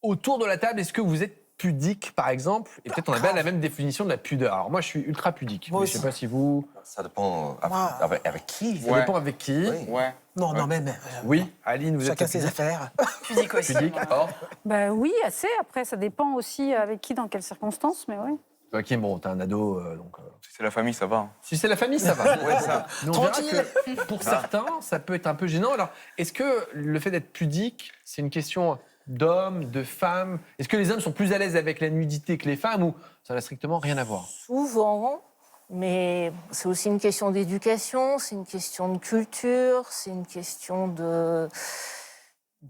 Autour de la table, est-ce que vous êtes pudique, par exemple? Et peut-être on a bien la même définition de la pudeur. Alors moi, je suis ultra pudique. Moi Mais je sais aussi. pas si vous... Ça dépend avec qui. Ça dépend avec qui. Oui. Ouais. Non, non, mais Oui, Aline, vous chacun êtes ses pudique. affaires. Pudique aussi. Pudique. Or, Bah oui, assez. Après, ça dépend aussi avec qui, dans quelles circonstances, mais oui. ok, bon, t'es un ado, donc... Si c'est la famille, ça va. Si c'est la famille, ça va. Ouais, ça. Mais on verra Tranquille. que pour certains, ça peut être un peu gênant. Alors, est-ce que le fait d'être pudique, c'est une question d'hommes, de femmes? Est-ce que les hommes sont plus à l'aise avec la nudité que les femmes ou ça n'a strictement rien à voir? Souvent, mais c'est aussi une question d'éducation, c'est une question de culture, c'est une question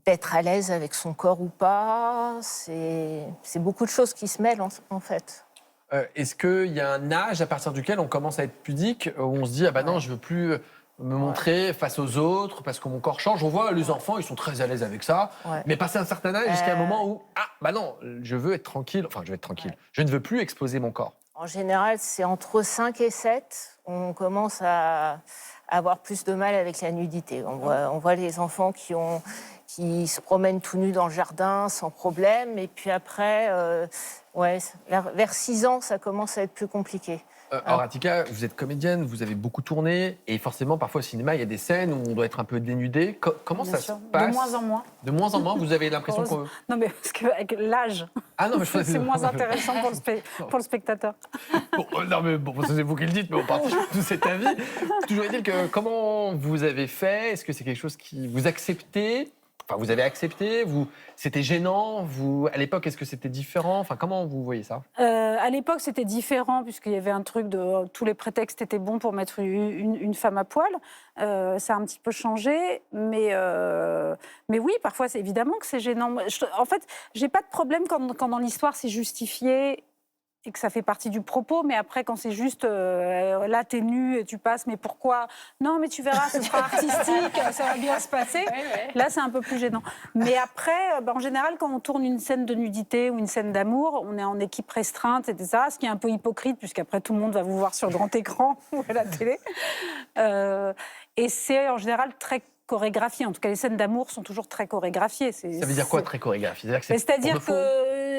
d'être à l'aise avec son corps ou pas. C'est beaucoup de choses qui se mêlent en fait. Est-ce qu'il y a un âge à partir duquel on commence à être pudique, où on se dit « Ah bah non, je veux plus me montrer face aux autres parce que mon corps change ». On voit les enfants, ils sont très à l'aise avec ça. Ouais. Mais passé un certain âge, jusqu'à un moment où « Ah bah non, je veux être tranquille. Enfin, je veux être tranquille. Je ne veux plus exposer mon corps. » En général, c'est entre 5 et 7, on commence à avoir plus de mal avec la nudité. On voit les enfants qui se promènent tout nus dans le jardin sans problème. Et puis après, vers 6 ans, ça commence à être plus compliqué. Alors, Atika, vous êtes comédienne, vous avez beaucoup tourné, et forcément, parfois au cinéma, il y a des scènes où on doit être un peu dénudé. Comment Bien ça sûr. se passe? De moins en moins. De moins en moins, vous avez l'impression qu'on... Non, mais parce qu'avec l'âge, Ah non, mais je c'est moins intéressant pour le spectateur. Bon, non, mais bon, c'est vous qui le dites, mais on partage tout cet avis. Toujours est-il que comment vous avez fait? Est-ce que c'est quelque chose qui vous acceptez? Enfin, vous avez accepté? C'était gênant? À l'époque, est-ce que c'était différent? Enfin, comment vous voyez ça? À l'époque, c'était différent, puisqu'il y avait un truc de... tous les prétextes étaient bons pour mettre une femme à poil. Ça a un petit peu changé, mais oui, parfois, c'est évidemment que c'est gênant. En fait, j'ai pas de problème quand dans l'histoire, c'est justifié et que ça fait partie du propos, mais après, quand c'est juste, là, t'es nu et tu passes, mais pourquoi? Non, mais tu verras, ce sera artistique, ça va bien se passer. Là, c'est un peu plus gênant. Mais après, en général, quand on tourne une scène de nudité ou une scène d'amour, on est en équipe restreinte, etc., ce qui est un peu hypocrite, puisqu'après, tout le monde va vous voir sur grand écran ou à la télé. Et c'est, en général, très chorégraphié. En tout cas, les scènes d'amour sont toujours très chorégraphiées. Ça veut dire quoi, très chorégraphié? C'est-à-dire que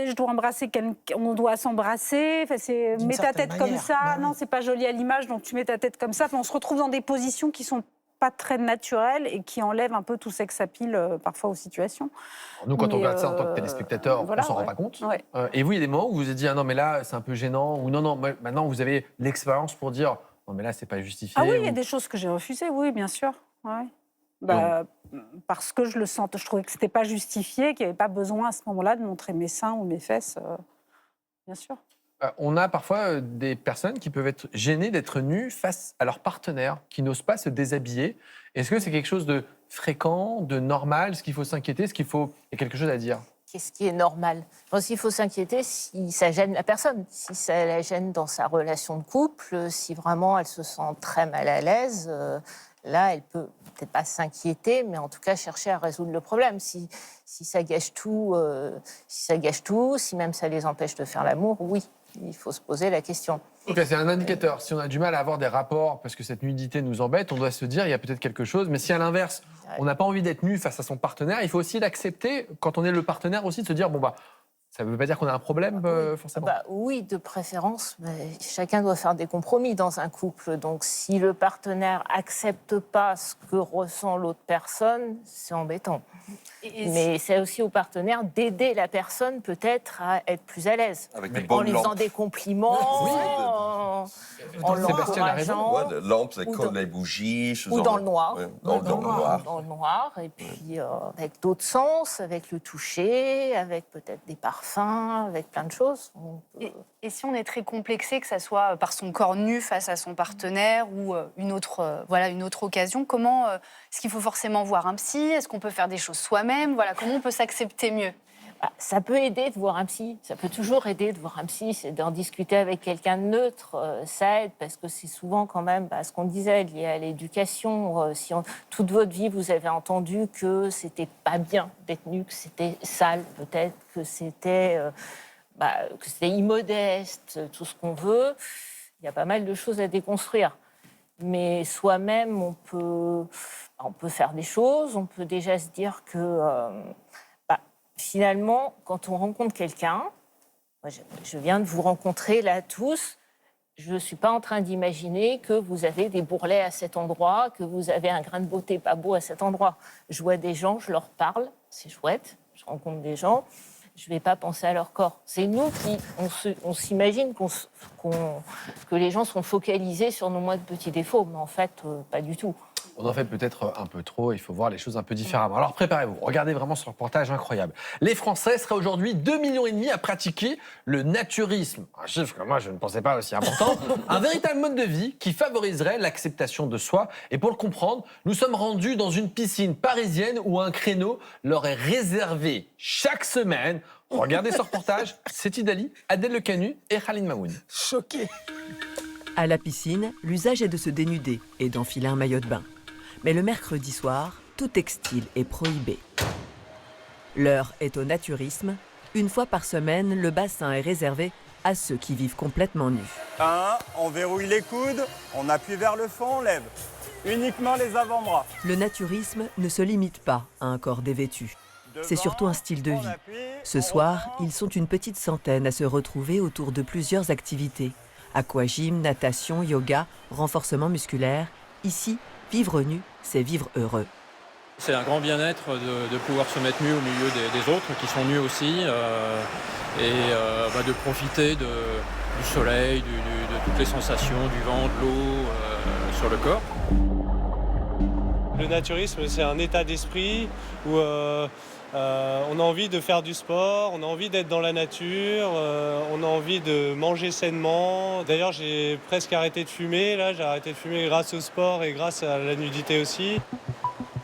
je dois embrasser quelqu'un, on doit s'embrasser. Enfin, c'est D'une mets ta certaine tête comme manière. ça. Bah oui. Non, c'est pas joli à l'image, donc tu mets ta tête comme ça. Enfin, on se retrouve dans des positions qui sont pas très naturelles et qui enlèvent un peu tout sex appeal parfois aux situations. Alors, nous, quand on Mais, regarde ça en tant que téléspectateur, voilà, on s'en rend ouais. pas compte. Ouais. Et vous, il y a des moments où vous vous êtes dit « Ah non, mais là, c'est un peu gênant » ou « Non, non, maintenant, vous avez l'expérience pour dire « Non, mais là, c'est pas justifié » Ah oui, il y a ou- des choses que j'ai refusées, oui, bien sûr. Ouais. Bah, parce que je trouvais que c'était pas justifié, qu'il n'y avait pas besoin à ce moment-là de montrer mes seins ou mes fesses, bien sûr. On a parfois des personnes qui peuvent être gênées d'être nues face à leur partenaire, qui n'osent pas se déshabiller. Est-ce que c'est quelque chose de fréquent, de normal? Est-ce qu'il faut s'inquiéter? Est-ce qu'il y a quelque chose à dire? Qu'est-ce qui est normal? Je pense qu'il faut s'inquiéter si ça gêne la personne, si ça la gêne dans sa relation de couple, si vraiment elle se sent très mal à l'aise. Là, elle peut peut-être pas s'inquiéter, mais en tout cas chercher à résoudre le problème. Si ça gâche tout, si même ça les empêche de faire l'amour, oui, il faut se poser la question. Donc là, c'est un indicateur. Si on a du mal à avoir des rapports parce que cette nudité nous embête, on doit se dire il y a peut-être quelque chose. Mais si à l'inverse, on n'a pas envie d'être nu face à son partenaire, il faut aussi l'accepter quand on est le partenaire aussi, de se dire bon bah ça ne veut pas dire qu'on a un problème forcément. Oui, de préférence, mais chacun doit faire des compromis dans un couple. Donc si le partenaire accepte pas ce que ressent l'autre personne, c'est embêtant. Mais c'est aussi au partenaire d'aider la personne peut-être à être plus à l'aise. Avec des En bonnes lui faisant lampes. des compliments, en Sébastien a raison. l'encourageant. Ouais, des lampes, Ou comme dans- les bougies. ce Ou genre dans de- le noir. Ouais, dans le noir. Dans le noir, et puis avec d'autres sens, avec le toucher, avec peut-être des parfums, avec plein de choses. Et si on est très complexé, que ça soit par son corps nu face à son partenaire ou une autre occasion, comment est-ce qu'il faut forcément voir un psy? Est-ce qu'on peut faire des choses soi-même? Voilà, comment on peut s'accepter mieux? Ça peut aider de voir un psy, ça peut toujours aider de voir un psy, c'est d'en discuter avec quelqu'un de neutre, ça aide parce que c'est souvent quand même ce qu'on disait lié à l'éducation. Si toute votre vie vous avez entendu que c'était pas bien d'être nu, que c'était sale peut-être, que c'était immodeste, tout ce qu'on veut, il y a pas mal de choses à déconstruire. Mais soi-même, on peut faire des choses, on peut déjà se dire que finalement, quand on rencontre quelqu'un, moi, je viens de vous rencontrer là tous, je ne suis pas en train d'imaginer que vous avez des bourrelets à cet endroit, que vous avez un grain de beauté pas beau à cet endroit. Je vois des gens, je leur parle, c'est chouette, je rencontre des gens, je ne vais pas penser à leur corps. C'est nous qui, on s'imagine que les gens sont focalisés sur nos moindres petits défauts, mais en fait, pas du tout. On en fait peut-être un peu trop, il faut voir les choses un peu différemment. Alors préparez-vous, regardez vraiment ce reportage incroyable. Les Français seraient aujourd'hui 2,5 millions à pratiquer le naturisme. Un chiffre que moi je ne pensais pas aussi important. Un véritable mode de vie qui favoriserait l'acceptation de soi. Et pour le comprendre, nous sommes rendus dans une piscine parisienne où un créneau leur est réservé chaque semaine. Regardez ce reportage, c'est Idali, Adèle Lecanu et Khalid Mamoun. Choqué. À la piscine, l'usage est de se dénuder et d'enfiler un maillot de bain. Mais le mercredi soir, tout textile est prohibé. L'heure est au naturisme. Une fois par semaine, le bassin est réservé à ceux qui vivent complètement nus. On verrouille les coudes, on appuie vers le fond, on lève. Uniquement les avant-bras. Le naturisme ne se limite pas à un corps dévêtu. C'est surtout un style de vie. Ce soir, ils sont une petite centaine à se retrouver autour de plusieurs activités. Aquagym, natation, yoga, renforcement musculaire. Ici, vivre nu, c'est vivre heureux. C'est un grand bien-être de pouvoir se mettre nu au milieu des autres qui sont nus aussi et de profiter du soleil, de toutes les sensations, du vent, de l'eau sur le corps. Le naturisme, c'est un état d'esprit où on a envie de faire du sport, on a envie d'être dans la nature, on a envie de manger sainement. D'ailleurs, j'ai presque arrêté de fumer. Là, j'ai arrêté de fumer grâce au sport et grâce à la nudité aussi.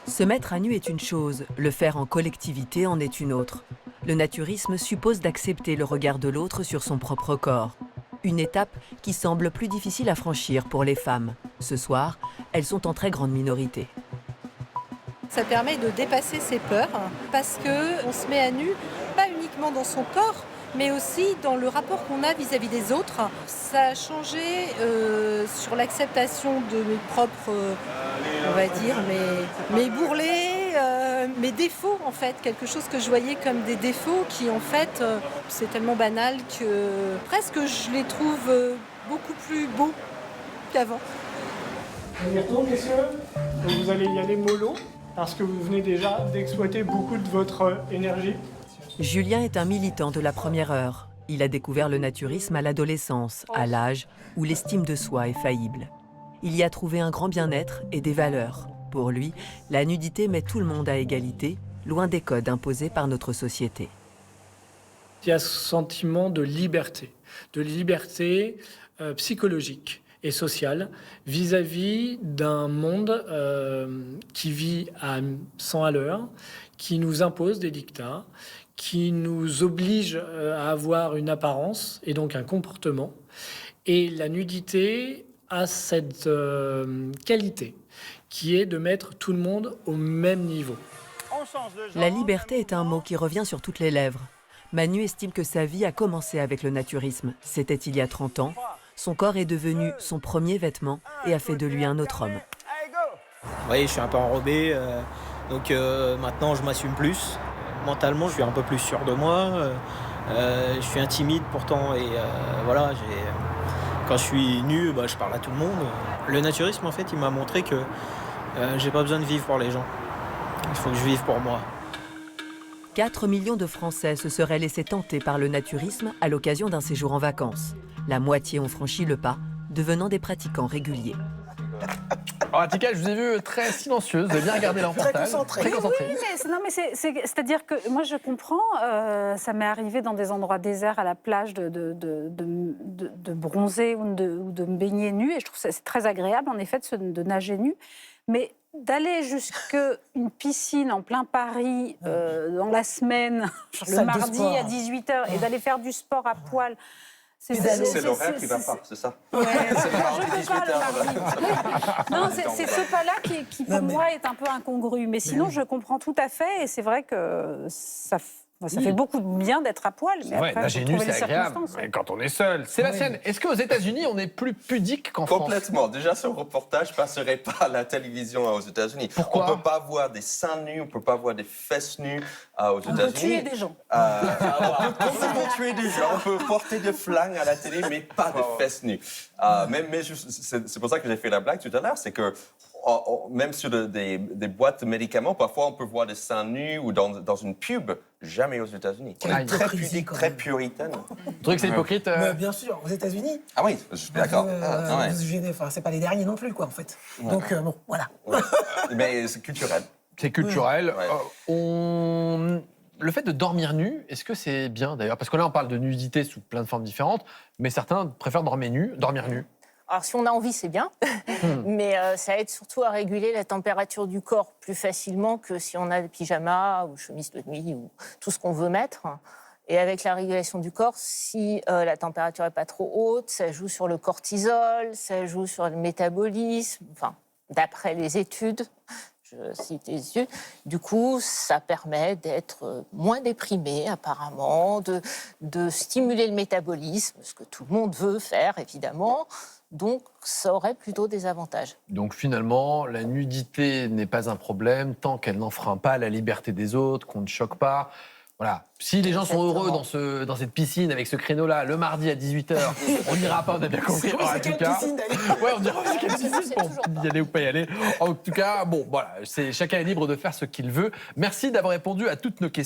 Se mettre à nu est une chose, le faire en collectivité en est une autre. Le naturisme suppose d'accepter le regard de l'autre sur son propre corps. Une étape qui semble plus difficile à franchir pour les femmes. Ce soir, elles sont en très grande minorité. Ça permet de dépasser ses peurs parce qu'on se met à nu, pas uniquement dans son corps, mais aussi dans le rapport qu'on a vis-à-vis des autres. Ça a changé sur l'acceptation de mes propres, on va dire, mes bourrelets, mes défauts en fait. Quelque chose que je voyais comme des défauts qui en fait, c'est tellement banal que presque je les trouve beaucoup plus beaux qu'avant. On y retourne, messieurs. Donc vous allez y aller mollo. Parce que vous venez déjà d'exploiter beaucoup de votre énergie. Julien est un militant de la première heure. Il a découvert le naturisme à l'adolescence, à l'âge où l'estime de soi est faillible. Il y a trouvé un grand bien-être et des valeurs. Pour lui, la nudité met tout le monde à égalité, loin des codes imposés par notre société. Il y a ce sentiment de liberté psychologique et sociale vis-à-vis d'un monde qui vit à 100 à l'heure, qui nous impose des dictats, qui nous oblige à avoir une apparence et donc un comportement. Et la nudité a cette qualité qui est de mettre tout le monde au même niveau. La liberté est un mot qui revient sur toutes les lèvres. Manu estime que sa vie a commencé avec le naturisme. C'était il y a 30 ans. Son corps est devenu son premier vêtement et a fait de lui un autre homme. Oui, je suis un peu enrobé, donc maintenant je m'assume plus. Mentalement, je suis un peu plus sûr de moi. Je suis intimide pourtant et voilà, quand je suis nu, je parle à tout le monde. Le naturisme, en fait, il m'a montré que j'ai pas besoin de vivre pour les gens. Il faut que je vive pour moi. 4 millions de Français se seraient laissés tenter par le naturisme à l'occasion d'un séjour en vacances. La moitié ont franchi le pas, devenant des pratiquants réguliers. Alors, Atika, je vous ai vu très silencieuse, vous avez bien regardé leur Très portable. concentrée. Très concentrée. Oui, c'est-à-dire que moi je comprends, ça m'est arrivé dans des endroits déserts à la plage de bronzer ou de me baigner nu, et je trouve que c'est très agréable en effet de nager nu, mais d'aller jusqu'à une piscine en plein Paris dans la semaine, le mardi à 18h, et d'aller faire du sport à poil. C'est l'horaire qui va pas, c'est ça? Ouais, c'est non, c'est ce pas-là qui pour moi est un peu incongru. Mais sinon, je comprends tout à fait. Et c'est vrai que Ça fait beaucoup de bien d'être à poil, mais Ouais, après, nager faut nu, trouver c'est les agréable, circonstances. mais quand on est seul. Sébastien, est-ce qu'aux États-Unis, on est plus pudique qu'en France? Complètement. Déjà, ce reportage passerait pas à la télévision aux États-Unis. Pourquoi? On peut pas voir des seins nus, on peut pas voir des fesses nues aux États-Unis. On peut tuer des gens. On peut complètement tuer des gens. On peut porter des flingues à la télé, mais pas de fesses nues. C'est pour ça que j'ai fait la blague tout à l'heure, c'est que même sur des boîtes de médicaments, parfois on peut voir des seins nus ou dans une pub. Jamais aux États-Unis. On est très pudique, très puritaine. Le truc, c'est hypocrite. Bien sûr, aux États-Unis. Ah oui, je suis d'accord. C'est pas les derniers non plus, quoi, en fait. Donc, bon, voilà. Ouais. Mais c'est culturel. C'est culturel. Ouais. Le fait de dormir nu, est-ce que c'est bien d'ailleurs? Parce que là, on parle de nudité sous plein de formes différentes, mais certains préfèrent dormir nu. Alors, si on a envie, c'est bien, mais ça aide surtout à réguler la température du corps plus facilement que si on a des pyjamas ou chemises de nuit ou tout ce qu'on veut mettre. Et avec la régulation du corps, si la température n'est pas trop haute, ça joue sur le cortisol, ça joue sur le métabolisme, enfin, d'après les études, je cite les études, du coup, ça permet d'être moins déprimé, apparemment, de stimuler le métabolisme, ce que tout le monde veut faire, évidemment. Donc, ça aurait plutôt des avantages. Donc finalement, la nudité n'est pas un problème tant qu'elle n'enfreint pas la liberté des autres, qu'on ne choque pas. Voilà. Si les gens sont heureux dans cette piscine avec ce créneau-là, le mardi à 18h, on n'ira pas, on a bien compris. En tout cas, ouais, on dira quelle piscine pour y aller ou pas y aller. En tout cas, bon, voilà, chacun est libre de faire ce qu'il veut. Merci d'avoir répondu à toutes nos questions.